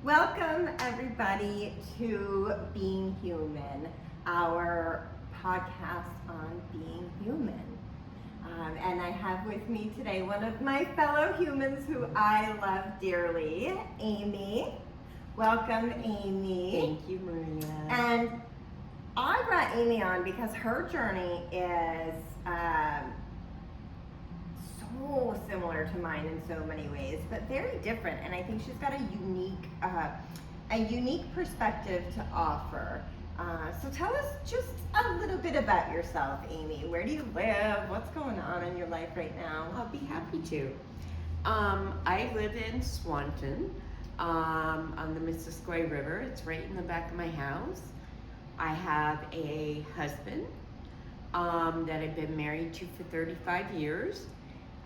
Welcome, everybody, to Being Human, our podcast on being human. And I have with me today one of my fellow humans who I love dearly, Amy. Welcome, Amy. Thank you, Maria. And I brought Amy on because her journey is so similar to mine in so many ways, but very different. And I think she's got a unique perspective to offer. So tell us just a little bit about yourself, Amy. Where do you live? What's going on in your life right now? I'll be happy to. I live in Swanton on the Missisquoi River. It's right in the back of my house. I have a husband that I've been married to for 35 years.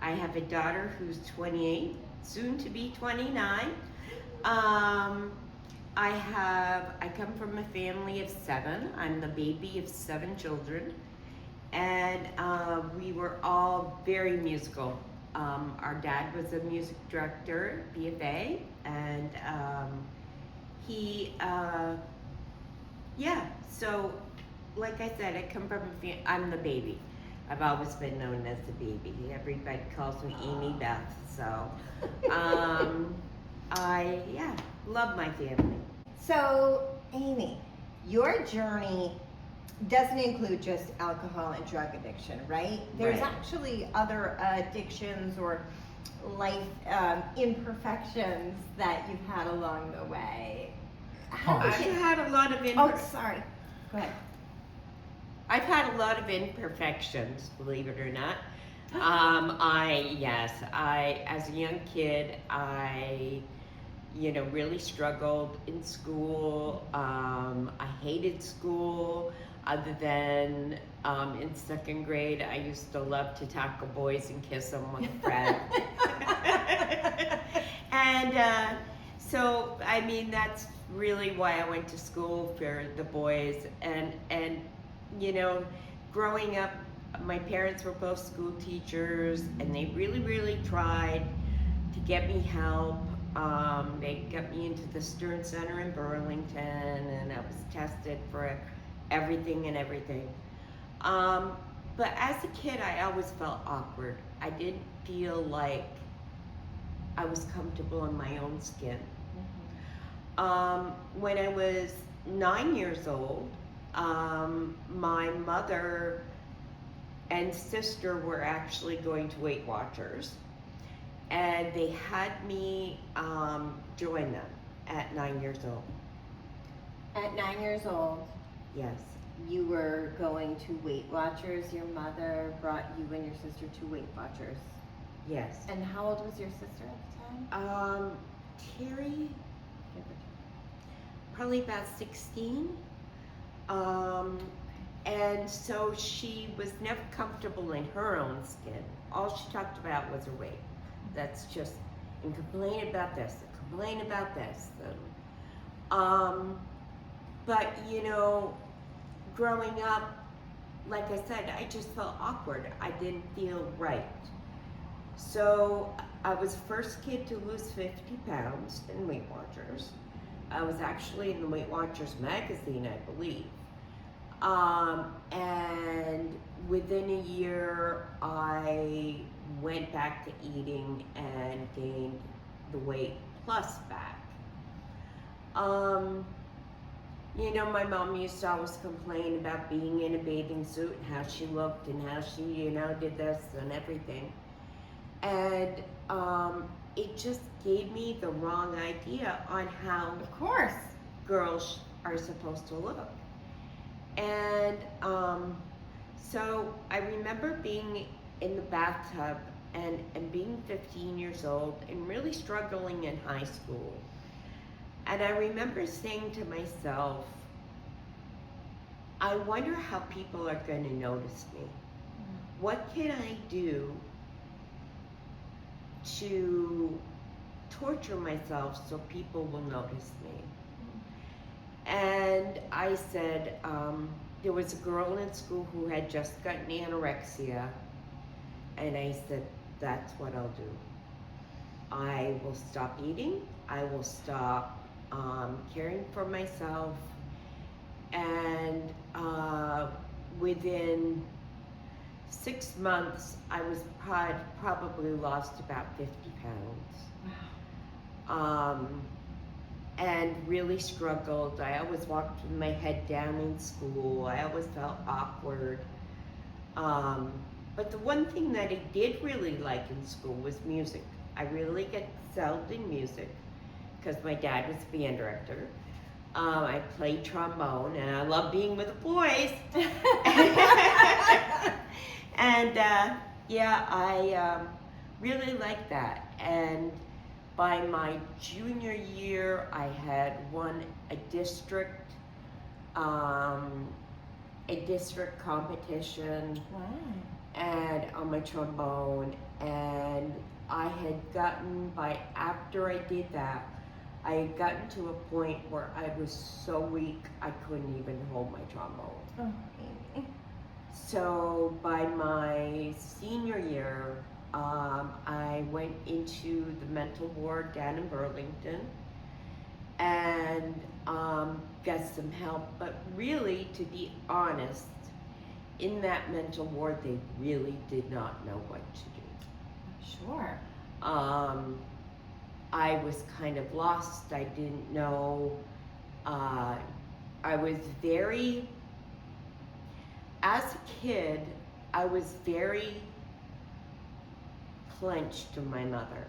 I have a daughter who's 28, soon to be 29. I come from a family of 7. I'm the baby of 7 children, and we were all very musical. Our dad was a music director, BFA, and so like I said, I come from I'm the baby. I've always been known as the baby. Everybody calls me Amy Beth, so I love my family. So, Amy, your journey doesn't include just alcohol and drug addiction, right? There's Right. actually other addictions or life imperfections that you've had along the way. I've had a lot of Sorry. Go ahead. I've had a lot of imperfections, believe it or not. As a young kid, I really struggled in school. I hated school, other than in 2nd grade, I used to love to tackle boys and kiss them with Fred. And so, that's really why I went to school, for the boys. And growing up, my parents were both school teachers, and they really, really tried to get me help. They got me into the Stern Center in Burlington, and I was tested for everything. But as a kid, I always felt awkward. I didn't feel like I was comfortable in my own skin. When I was 9 years old, my mother and sister were actually going to Weight Watchers, and they had me join them at 9 years old. At 9 years old, Yes. you were going to Weight Watchers. Your mother brought you and your sister to Weight Watchers. Yes. And how old was your sister at the time? Terry, probably about 16. And so she was never comfortable in her own skin. All she talked about was her weight. That's just, and complain about this, and complain about this. But growing up, like I said, I just felt awkward. I didn't feel right. So I was the first kid to lose 50 pounds in Weight Watchers. I was actually in the Weight Watchers magazine, I believe. And within a year, I went back to eating and gained the weight plus back. My mom used to always complain about being in a bathing suit and how she looked and how she, did this and everything. And it just gave me the wrong idea on how, Of course. girls are supposed to look. And so I remember being in the bathtub and being 15 years old and really struggling in high school. And I remember saying to myself, I wonder how people are going to notice me. What can I do to torture myself so people will notice me? And I said, there was a girl in school who had just gotten anorexia, and I said, that's what I'll do. I will stop eating, I will stop caring for myself, and within 6 months, I was probably lost about 50 pounds. Wow. And really struggled. I always walked with my head down in school. I always felt awkward. But the one thing that I did really like in school was music. I really excelled in music because my dad was a band director. I played trombone, and I love being with the boys. And yeah, I really liked that. And by my junior year, I had won a district competition. Wow. And on my trombone, and I had gotten after I did that, I had gotten to a point where I was so weak I couldn't even hold my trombone. Oh, Amy. So by my senior year, I went into the mental ward down in Burlington and got some help. But really, to be honest, in that mental ward, they really did not know what to do. Sure. I was kind of lost. I didn't know. I was very, as a kid, I was very clenched to my mother.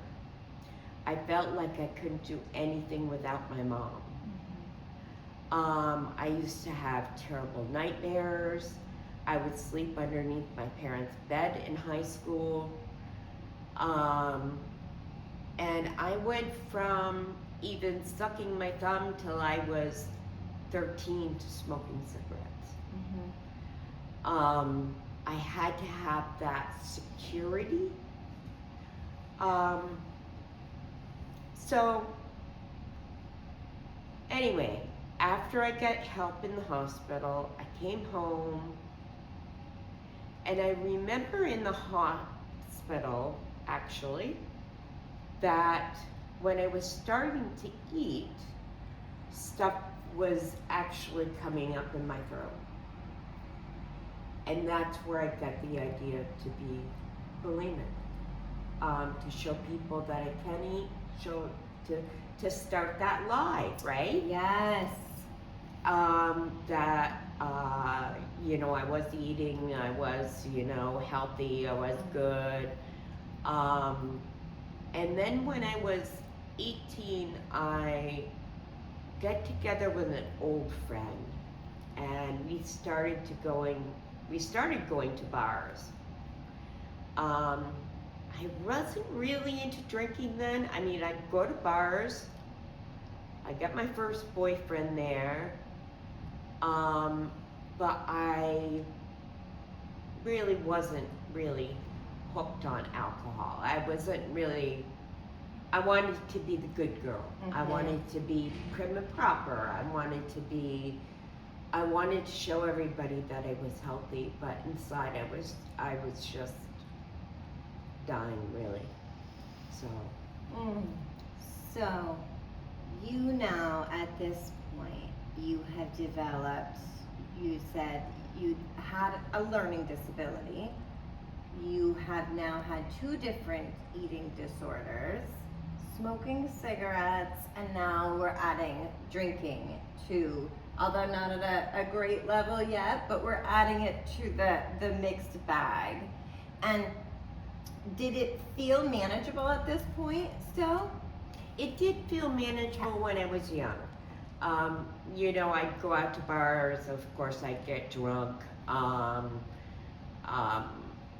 I felt like I couldn't do anything without my mom. I used to have terrible nightmares. I would sleep underneath my parents' bed in high school. And I went from even sucking my thumb till I was 13 to smoking cigarettes. I had to have that security. So anyway, after I got help in the hospital, I came home, and I remember in the hospital, actually, that when I was starting to eat, stuff was actually coming up in my throat. And that's where I got the idea to be bulimic. To show people that I can eat, to start that lie, right? Yes. That I was eating, I was, healthy, I was good. And then when I was 18, I got together with an old friend, and we started going to bars. I wasn't really into drinking then. I mean, I'd go to bars. I got my first boyfriend there. But I really wasn't really hooked on alcohol. I wanted to be the good girl. I wanted to be prim and proper. I wanted to show everybody that I was healthy, but inside I was just dying, really. So you now, at this point, you have developed, you said you had a learning disability. You have now had 2 different eating disorders, smoking cigarettes, and now we're adding drinking to, although not at a great level yet, but we're adding it to the mixed bag. And did it feel manageable at this point still? It did feel manageable when I was young. I'd go out to bars, of course I'd get drunk.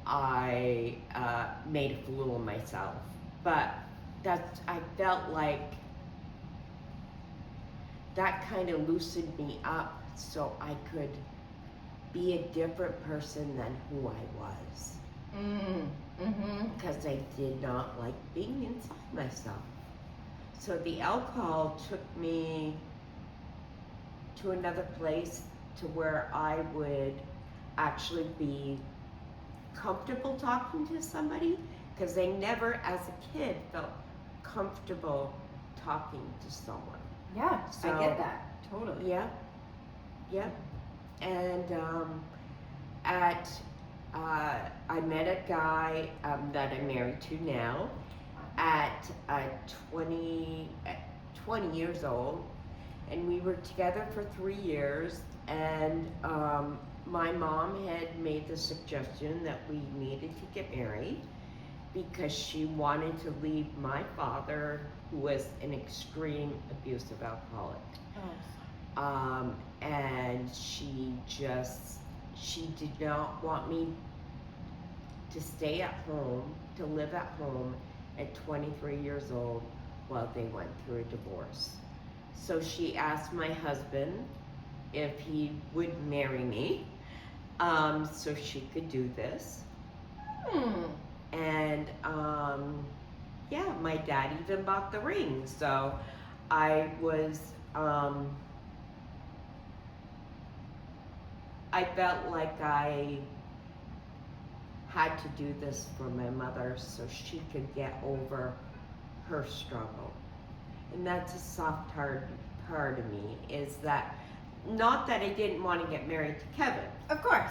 I made a fool of myself, but I felt like that kind of loosened me up so I could be a different person than who I was. Because I did not like being inside myself. So the alcohol took me to another place to where I would actually be comfortable talking to somebody, because I never as a kid felt comfortable talking to someone. Yeah, So, I get that. Totally. Yeah, yeah. And at I met a guy that I'm married to now at 20 years old, and we were together for 3 years. And my mom had made the suggestion that we needed to get married because she wanted to leave my father, who was an extreme abusive alcoholic. And she did not want me to stay at home, to live at home at 23 years old while they went through a divorce. So she asked my husband if he would marry me, so she could do this. And yeah, my dad even bought the ring. So I was, I felt like I had to do this for my mother so she could get over her struggle. And that's a soft part of me, is that, not that I didn't want to get married to Kevin. Of course.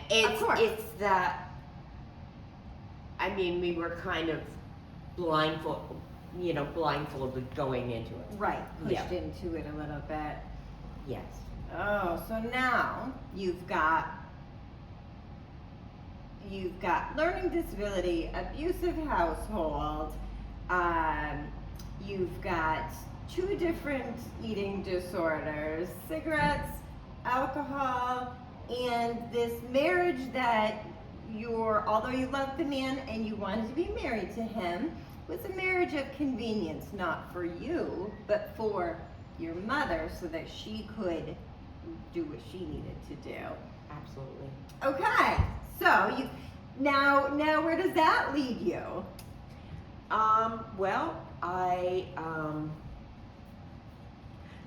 It's that, I mean, we were kind of blindfolded going into it. Right. Pushed Yeah. into it a little bit. Yes. Oh, so now you've got learning disability, abusive household, you've got 2 different eating disorders, cigarettes, alcohol, and this marriage that although you loved the man and you wanted to be married to him, was a marriage of convenience, not for you, but for your mother, so that she could do what she needed to do. Absolutely. Okay, so now where does that lead you? Well,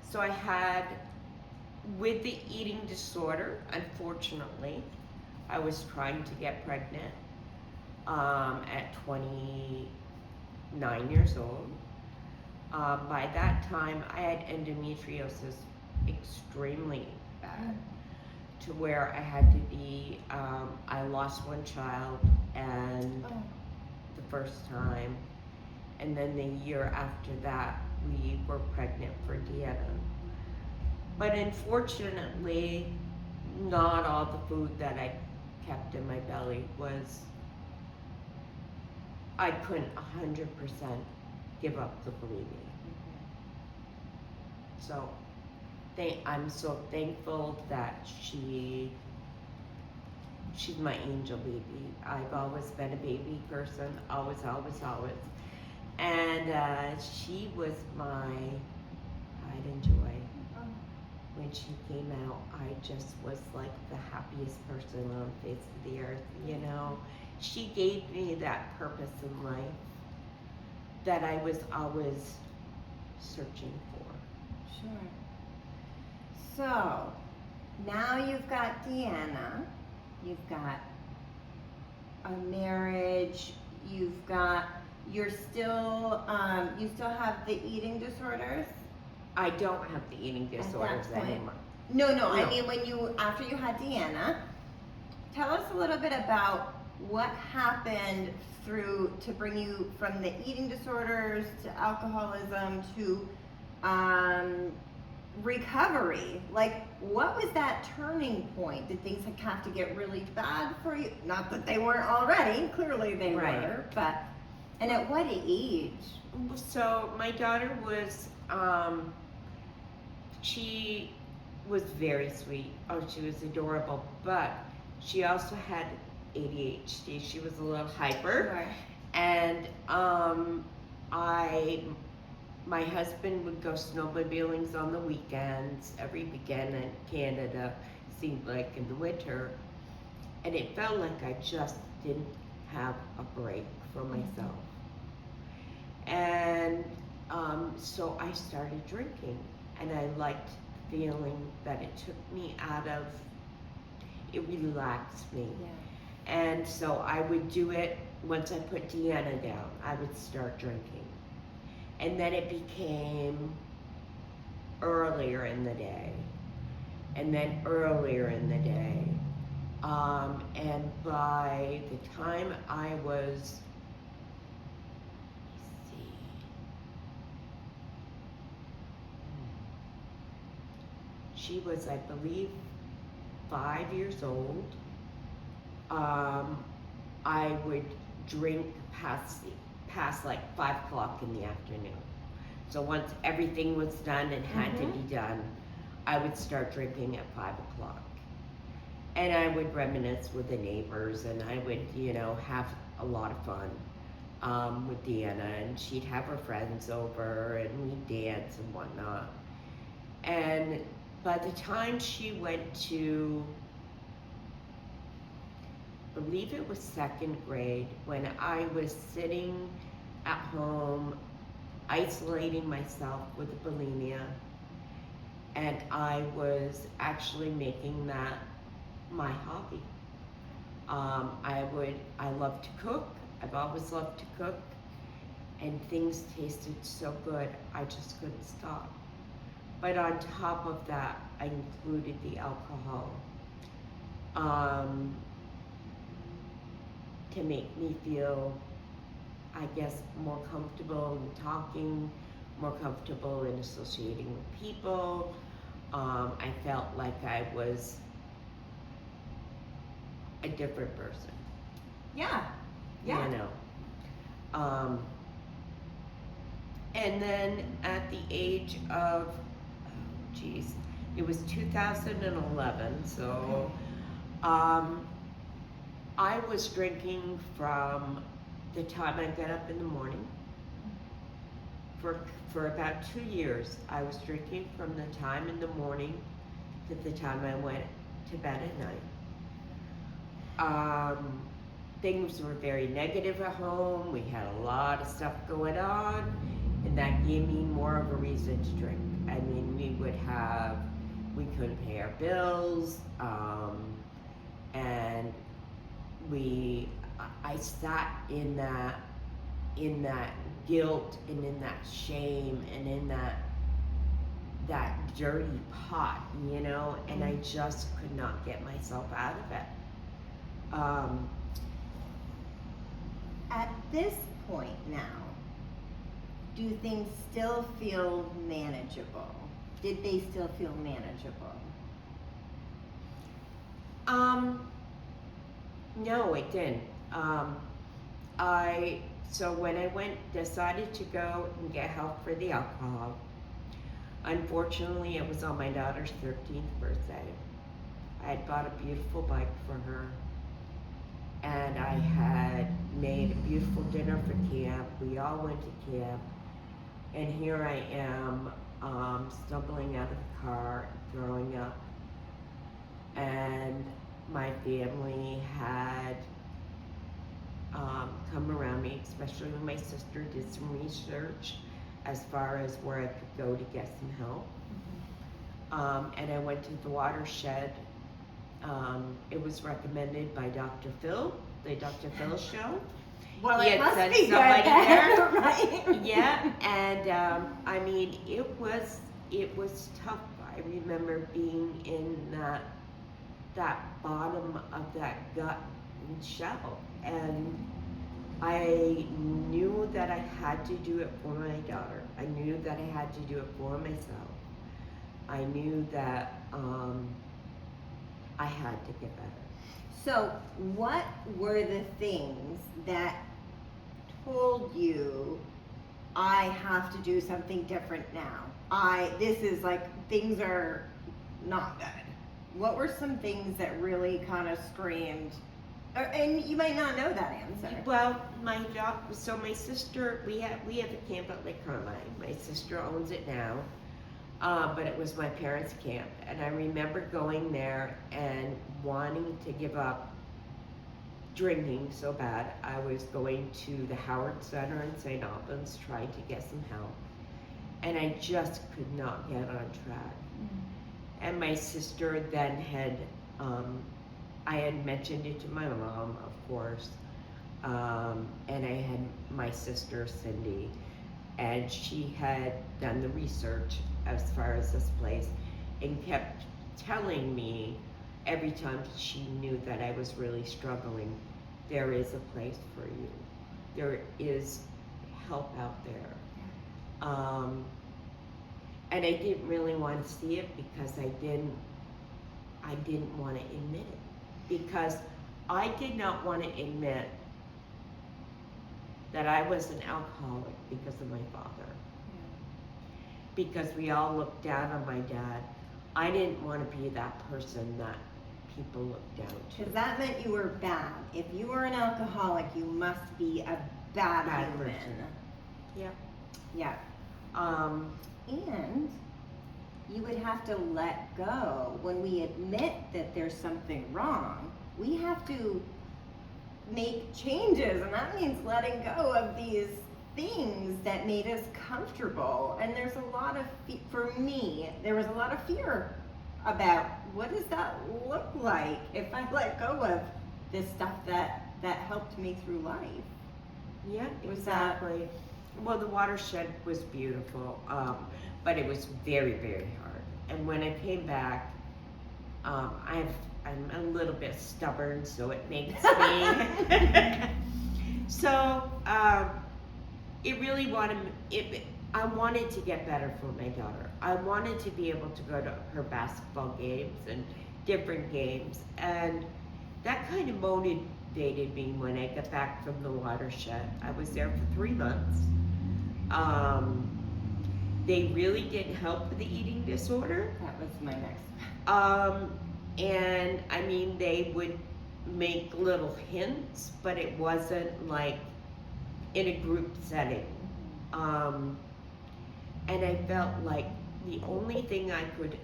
so I had, with the eating disorder, unfortunately, I was trying to get pregnant at 29 years old. By that time, I had endometriosis extremely bad, to where I had to be, I lost one child, and the first time, and then the year after that, we were pregnant for Deanna. But unfortunately, not all the food that I kept in my belly was, I couldn't 100% give up the bulimic. So I'm so thankful that she's my angel baby. I've always been a baby person, always. And she was my pride and joy. When she came out, I just was like the happiest person on the face of the earth, you know. She gave me that purpose in life that I was always searching for. Sure. So, now you've got Deanna, you've got a marriage, you still have the eating disorders? I don't have the eating disorders anymore. No, I mean after you had Deanna, tell us a little bit about what happened to bring you from the eating disorders to alcoholism to recovery. Like, what was that turning point? Did things have to get really bad for you? Not that they weren't already, clearly they were, but, and at what age? So my daughter was, she was very sweet. Oh, she was adorable, but she also had ADHD. She was a little hyper. Sure. And my husband would go snowmobiling on the weekends, every weekend in Canada, seemed like in the winter. And it felt like I just didn't have a break for myself. And so I started drinking, and I liked the feeling that it took me out of, it relaxed me. Yeah. And so I would do it once I put Deanna down. I would start drinking. And then it became earlier in the day, and then earlier in the day. And by the time I was, let's see, she was, I believe, 5 years old. I would drink past like 5 o'clock in the afternoon. So once everything was done and had to be done, I would start drinking at 5 o'clock. And I would reminisce with the neighbors, and I would, have a lot of fun with Deanna, and she'd have her friends over, and we'd dance and whatnot. And by the time she went to, I believe it was 2nd grade, when I was sitting at home, isolating myself with bulimia, and I was actually making that my hobby. I love to cook. I've always loved to cook, and things tasted so good, I just couldn't stop. But on top of that, I included the alcohol to make me feel, I guess, more comfortable in talking, more comfortable in associating with people. I felt like I was a different person. Yeah. And then at the age of, it was 2011, so I was drinking from the time I got up in the morning. For about 2 years, I was drinking from the time in the morning to the time I went to bed at night. Things were very negative at home. We had a lot of stuff going on, and that gave me more of a reason to drink. I mean, we couldn't pay our bills, and I sat in that guilt and in that shame and in that dirty pot, and I just could not get myself out of it. At this point now, do things still feel manageable? Did they still feel manageable? No, it didn't. So when I decided to go and get help for the alcohol, unfortunately it was on my daughter's 13th birthday. I had bought a beautiful bike for her, and I had made a beautiful dinner for camp. We all went to camp, and here I am, stumbling out of the car, throwing up, and my family had come around me, especially when my sister did some research as far as where I could go to get some help. And I went to the Watershed. It was recommended by Dr. Phil, the Dr. Phil show. Well, He it had must sent be good somebody then, there. right? Yeah, and I mean, it was tough. I remember being in that bottom of that gut shell, and I knew that I had to do it for my daughter. I knew that I had to do it for myself. I knew that I had to get better. So what were the things that told you, I have to do something different now? This is like, things are not good. What were some things that really kind of screamed, and you might not know that answer. Well, my sister, we have a camp at Lake Carmine. My sister owns it now, but it was my parents' camp, and I remember going there and wanting to give up drinking so bad. I was going to the Howard Center in St. Albans trying to get some help, and I just could not get on track. And my sister then had, I had mentioned it to my mom, of course, and I had my sister Cindy, and she had done the research as far as this place and kept telling me every time she knew that I was really struggling, there is a place for you. There is help out there. And I didn't really want to see it because I didn't want to admit it. Because I did not want to admit that I was an alcoholic because of my father. Because we all looked down on my dad. I didn't want to be that person that people looked down to. Because that meant you were bad. If you were an alcoholic, you must be a bad human. Person. Yeah. Yeah. And you would have to let go. When we admit that there's something wrong, we have to make changes, and that means letting go of these things that made us comfortable. And there's a lot of, for me, there was a lot of fear about what does that look like if I let go of this stuff that helped me through life. Yeah, Was exactly. Well, the watershed was beautiful, but it was very, very hard. And when I came back, I'm a little bit stubborn, so it makes me. So it really I wanted to get better for my daughter. I wanted to be able to go to her basketball games and different games, and that kind of motivated me when I got back from the watershed. I was there for 3 months. They really didn't help with the eating disorder. That was my next. And I mean, they would make little hints, but it wasn't like in a group setting. And I felt like the only thing I could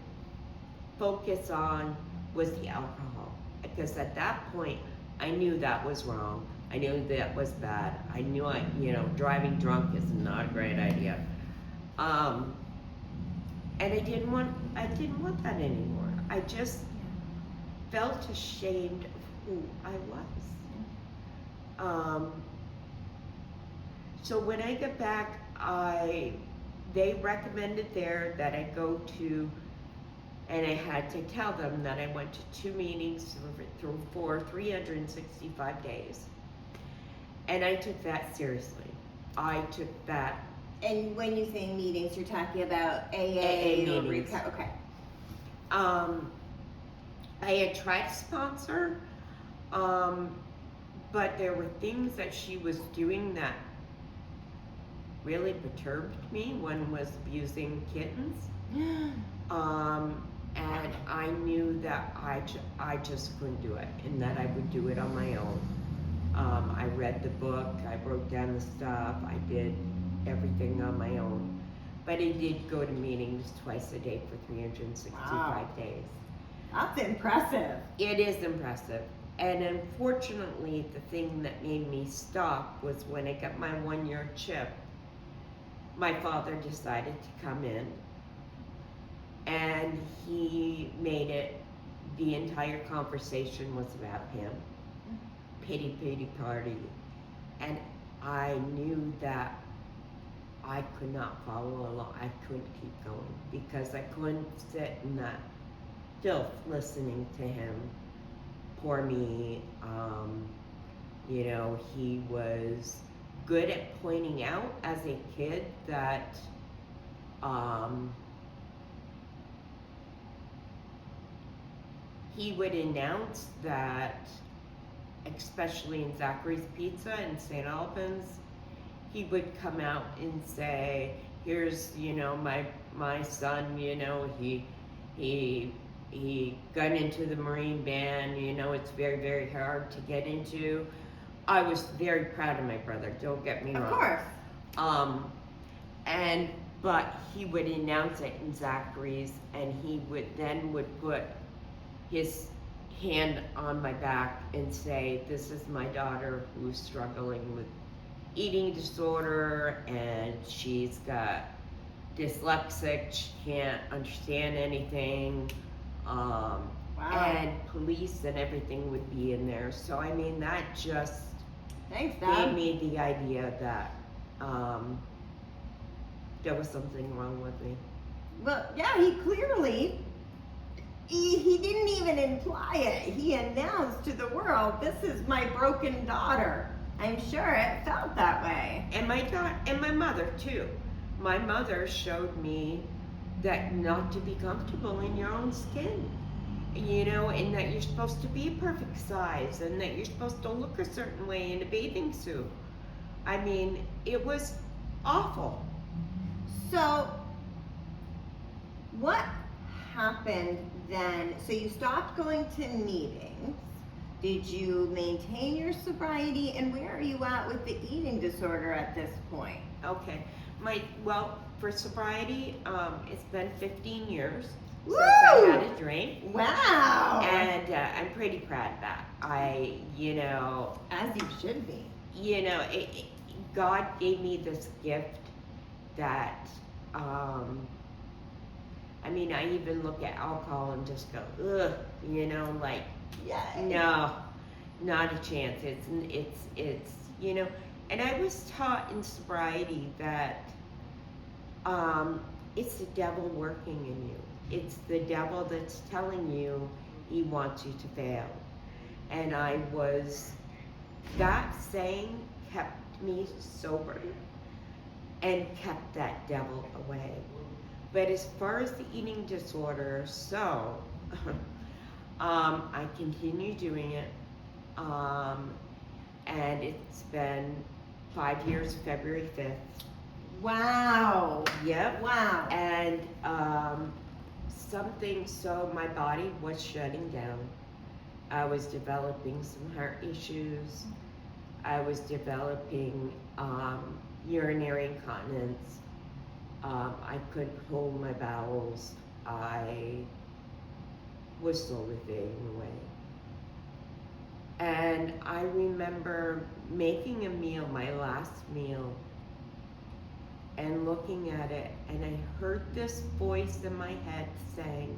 focus on was the alcohol. Because at that point, I knew that was wrong. I knew that was bad. I knew driving drunk is not a great idea. And I didn't want that anymore. I just felt ashamed of who I was. So when I got back, they recommended there that I go to, and I had to tell them that I went to 2 meetings for 365 days. And I took that seriously. I took that. And when you say meetings, you're talking about AA or meetings. Okay. I had tried to sponsor, but there were things that she was doing that really perturbed me. One was abusing kittens. And I knew that I just couldn't do it, and that I would do it on my own. I read the book, I wrote down the stuff, I did everything on my own. But I did go to meetings twice a day for 365 days. That's impressive. It is impressive. And unfortunately, the thing that made me stop was when I got my 1-year chip, my father decided to come in, and he made it, the entire conversation was about him. Pity party. And I knew that I could not follow along. I couldn't keep going because I couldn't sit in that filth listening to him. Poor me. He was good at pointing out as a kid that he would announce that, especially in Zachary's Pizza in St. Albans, he would come out and say, here's, my son, he got into the Marine Band, it's very, very hard to get into. I was very proud of my brother, don't get me wrong. Of course. But he would announce it in Zachary's, and he would put his hand on my back and say, this is my daughter who's struggling with eating disorder, and she's got dyslexic, she can't understand anything. Wow. And police and everything would be in there. So I mean, that just Thanks, gave Dad. me the idea that there was something wrong with me. Well, yeah, he clearly, he didn't even imply it. He announced to the world, this is my broken daughter. I'm sure it felt that way. And my mother too. My mother showed me that not to be comfortable in your own skin, you know, and that you're supposed to be a perfect size, and that you're supposed to look a certain way in a bathing suit. I mean, it was awful. So, what happened then? So you stopped going to meetings. Did you maintain your sobriety? And where are you at with the eating disorder at this point? Okay, for sobriety, it's been 15 years Woo! since I had a drink. Wow! And I'm pretty proud of that. As you should be. God gave me this gift that, I even look at alcohol and just go, ugh, Yay. no, not a chance. It's, and I was taught in sobriety that, it's the devil working in you. It's the devil that's telling you he wants you to fail. And that saying kept me sober and kept that devil away. But as far as the eating disorder, I continue doing it, and it's been 5 years, February 5th. Wow. Yep. Wow. And so my body was shutting down. I was developing some heart issues. I was developing urinary incontinence. I couldn't hold my bowels. I was slowly fading away. And I remember making a meal, my last meal, and looking at it, and I heard this voice in my head saying,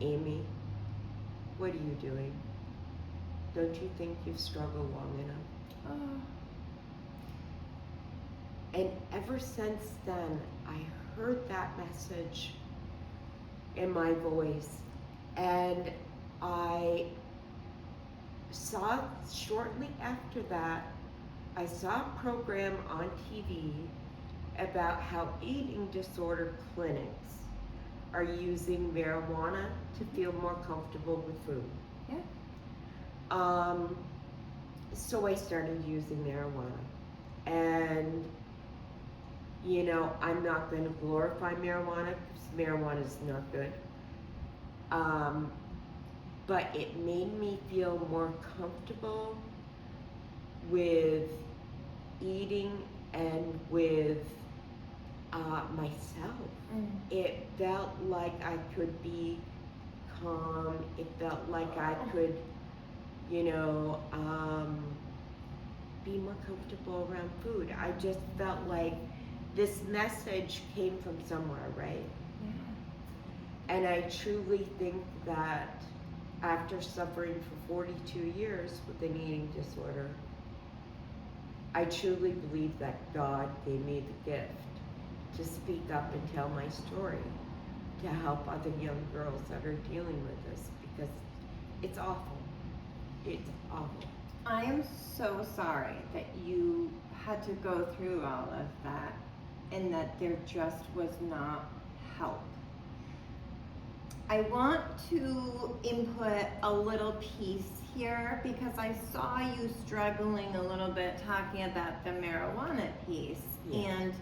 Amy, what are you doing? Don't you think you've struggled long enough? Oh. And ever since then, I heard that message in my voice, and I saw shortly after that, I saw a program on TV about how eating disorder clinics are using marijuana to feel more comfortable with food. Yeah. So I started using marijuana, and I'm not going to glorify marijuana because marijuana is not good. But it made me feel more comfortable with eating and with myself. It felt like I could be calm. It felt like I could, be more comfortable around food. I just felt like this message came from somewhere, right? Yeah. And I truly think that after suffering for 42 years with an eating disorder, I truly believe that God gave me the gift to speak up and tell my story, to help other young girls that are dealing with this, because it's awful. It's awful. I am so sorry that you had to go through all of that and that there just was not help. I want to input a little piece here because I saw you struggling a little bit talking about the marijuana piece. Yes. And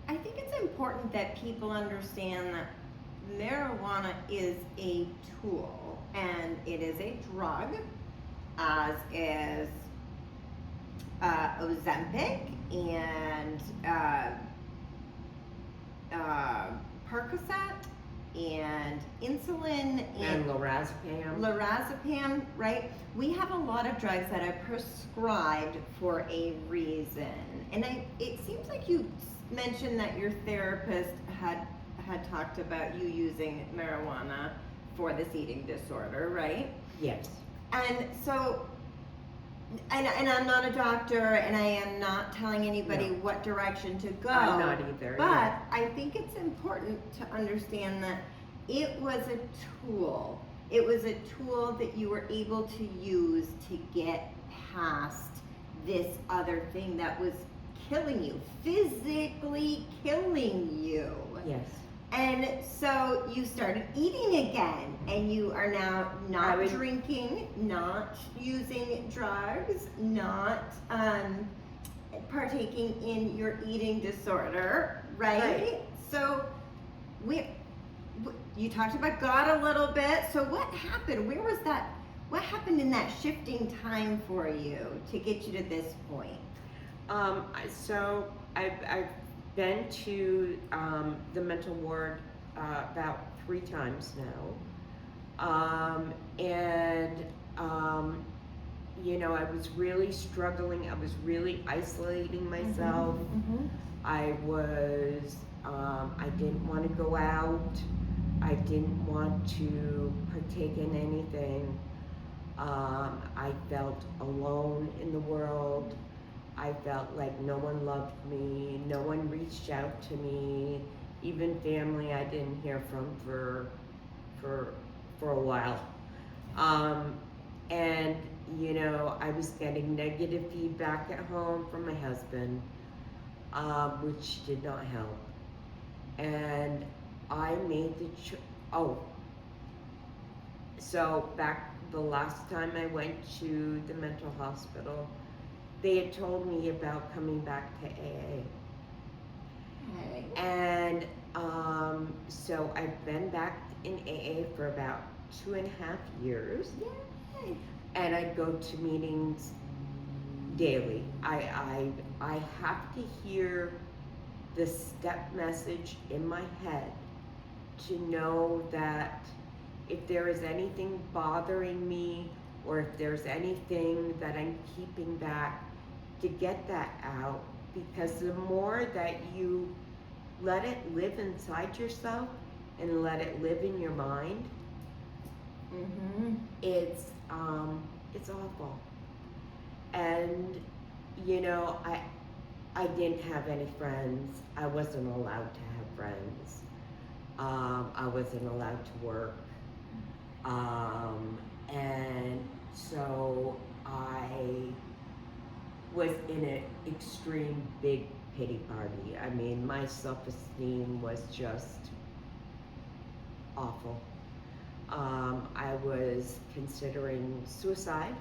I think it's important that people understand that marijuana is a tool and it is a drug, as is Ozempic and Percocet and insulin And lorazepam. lorazepam, right? We have a lot of drugs that are prescribed for a reason. And it seems like you mentioned that your therapist had talked about you using marijuana for this eating disorder, right? Yes. And so and I'm not a doctor, and I am not telling anybody what direction to go. I'm not either. But yeah. I think it's important to understand that it was a tool. It was a tool that you were able to use to get past this other thing that was killing you, physically killing you. Yes. And so you started eating again, and you are now not drinking, not using drugs, not partaking in your eating disorder, right? So you talked about God a little bit. So what happened? Where was that? What happened in that shifting time for you to get you to this point? So I've been to the mental ward about 3 times now, you know, I was really struggling. I was really isolating myself. I was I didn't want to go out. I didn't want to partake in anything. I felt alone in the world. I felt like no one loved me, no one reached out to me, even family I didn't hear from for a while. And you know, I was getting negative feedback at home from my husband, which did not help. And I made the so back the last time I went to the mental hospital, they had told me about coming back to AA. Okay. And so I've been back in AA for about 2.5 years. Yay. And I go to meetings daily. I have to hear the step message in my head to know that if there is anything bothering me, or if there's anything that I'm keeping back, to get that out. Because the more that you let it live inside yourself and let it live in your mind, it's awful. And you know, I didn't have any friends. I wasn't allowed to have friends. I wasn't allowed to work. And so I was in an extreme big pity party. I mean, my self-esteem was just awful. I was considering suicide.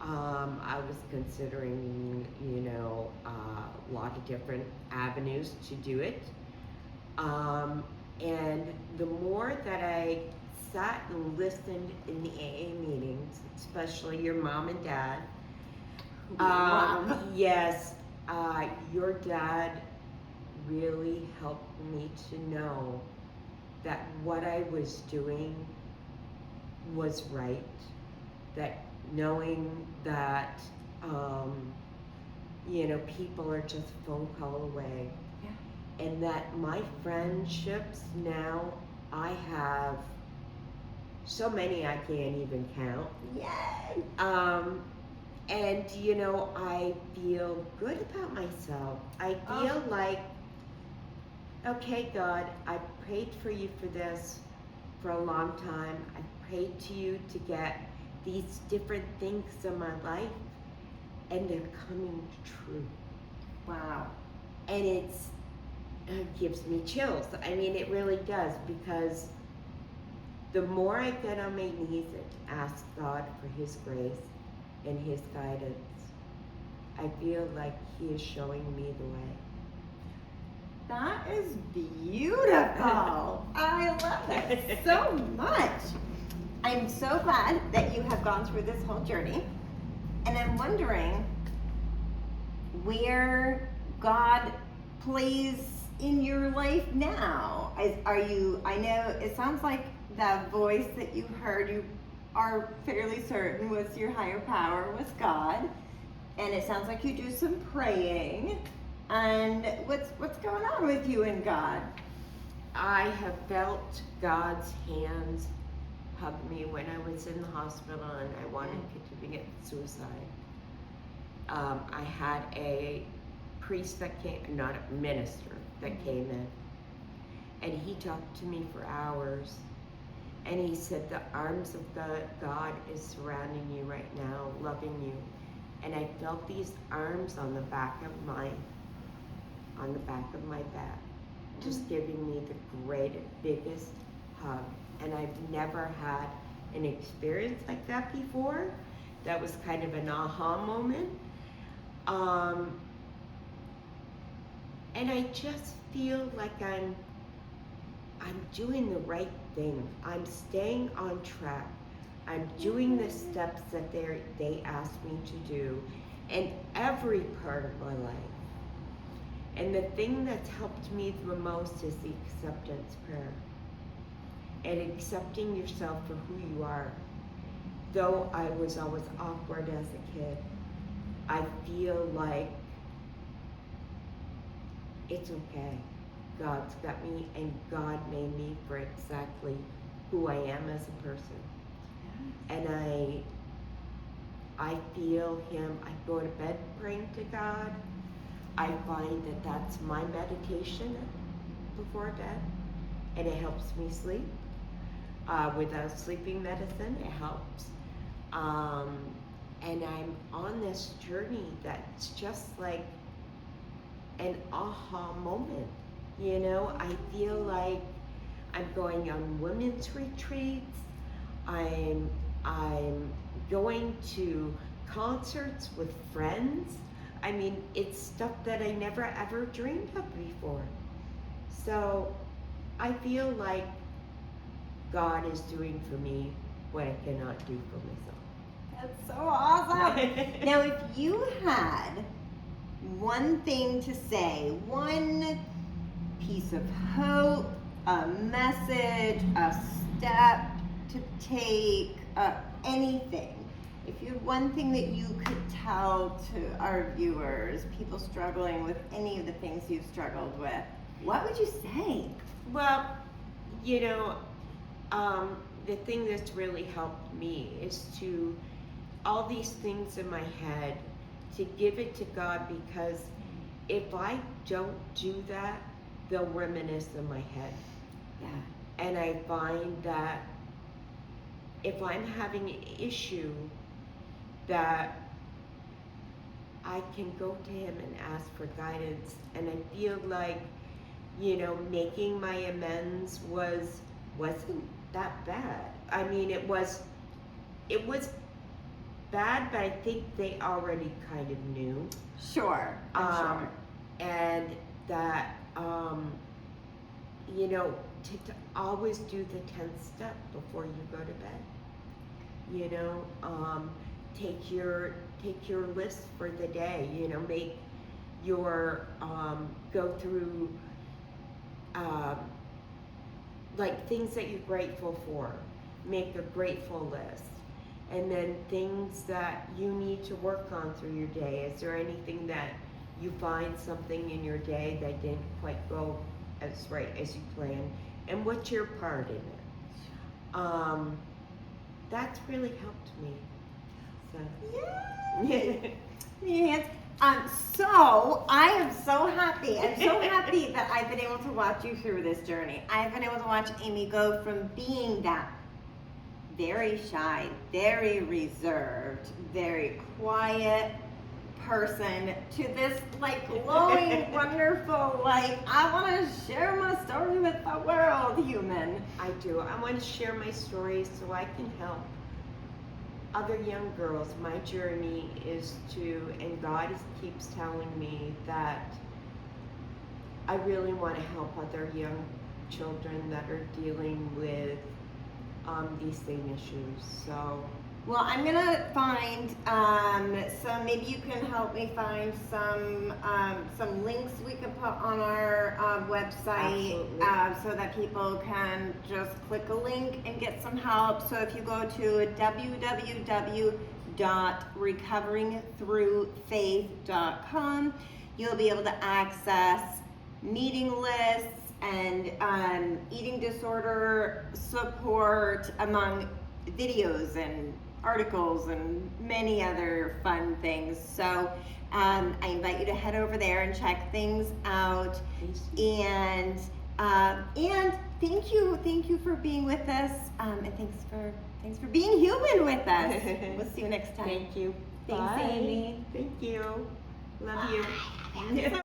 I was considering, you know, a lot of different avenues to do it. And the more that I sat and listened in the AA meetings, especially your mom and dad, yes, your dad really helped me to know that what I was doing was right, that knowing that, you know, people are just a phone call away. Yeah. And that my friendships now, I have so many I can't even count. Yay! And you know, I feel good about myself. I feel like, okay, God, I prayed for you for this for a long time. I prayed to you to get these different things in my life, and they're coming true. Wow. And it gives me chills. I mean, it really does, because the more I get on my knees and ask God for His grace and His guidance, I feel like He is showing me the way. That is beautiful. I love it so much. I'm so glad that you have gone through this whole journey. And I'm wondering where God plays in your life now. I know it sounds like that voice that you heard, you are fairly certain was your higher power, was God. And it sounds like you do some praying. And what's going on with you and God? I have felt God's hands hugged me when I was in the hospital and I wanted to commit suicide. I had a priest that came, not a minister, that came in, and he talked to me for hours, and he said the arms of God is surrounding you right now, loving you. And I felt these arms on the back of my back, just giving me the biggest hug. And I've never had an experience like that before. That was kind of an aha moment. And I just feel like I'm doing the right thing. I'm staying on track. I'm doing the steps that they asked me to do in every part of my life. And the thing that's helped me the most is the acceptance prayer. And accepting yourself for who you are. Though I was always awkward as a kid, I feel like it's okay. God's got me, and God made me for exactly who I am as a person. And I feel Him. I go to bed praying to God. I find that that's my meditation before bed, and it helps me sleep. Without sleeping medicine, it helps. And I'm on this journey that's just like an aha moment. You know, I feel like I'm going on women's retreats. I'm going to concerts with friends. I mean, it's stuff that I never ever dreamed of before. So I feel like God is doing for me what I cannot do for myself. That's so awesome. Now, if you had one thing to say, one piece of hope, a message, a step to take, anything, if you had one thing that you could tell to our viewers, people struggling with any of the things you've struggled with, what would you say? Well, you know, the thing that's really helped me is to, all these things in my head, to give it to God, because if I don't do that, they'll reminisce in my head. Yeah. And I find that if I'm having an issue, that I can go to Him and ask for guidance. And I feel like, you know, making my amends wasn't that bad. I mean, it was bad, but I think they already kind of knew. Sure. I'm sure. And that, you know, to always do the 10th step before you go to bed. You know, take your list for the day. You know, make your go through like things that you're grateful for. Make a grateful list. And then things that you need to work on through your day. Is there anything that you find something in your day that didn't quite go as right as you planned? And what's your part in it? That's really helped me. So. Yay! Yes. So I am so happy. I'm so happy that I've been able to watch you through this journey. I've been able to watch Amy go from being that very shy, very reserved, very quiet person to this like glowing, wonderful, like I want to share my story with the world human. I do. I want to share my story so I can help other young girls. My journey is to, and God keeps telling me that I really want to help other young children that are dealing with these same issues. So, well, I'm gonna find so maybe you can help me find some links we can put on our website so that people can just click a link and get some help. So if you go to www.recoveringthroughfaith.com, you'll be able to access meeting lists and eating disorder support, among videos and articles and many other fun things. So I invite you to head over there and check things out. And thank you for being with us, and thanks for being human with us. We'll see you next time. Thank you. Thanks, Bye. Amy. Thank you. Love you.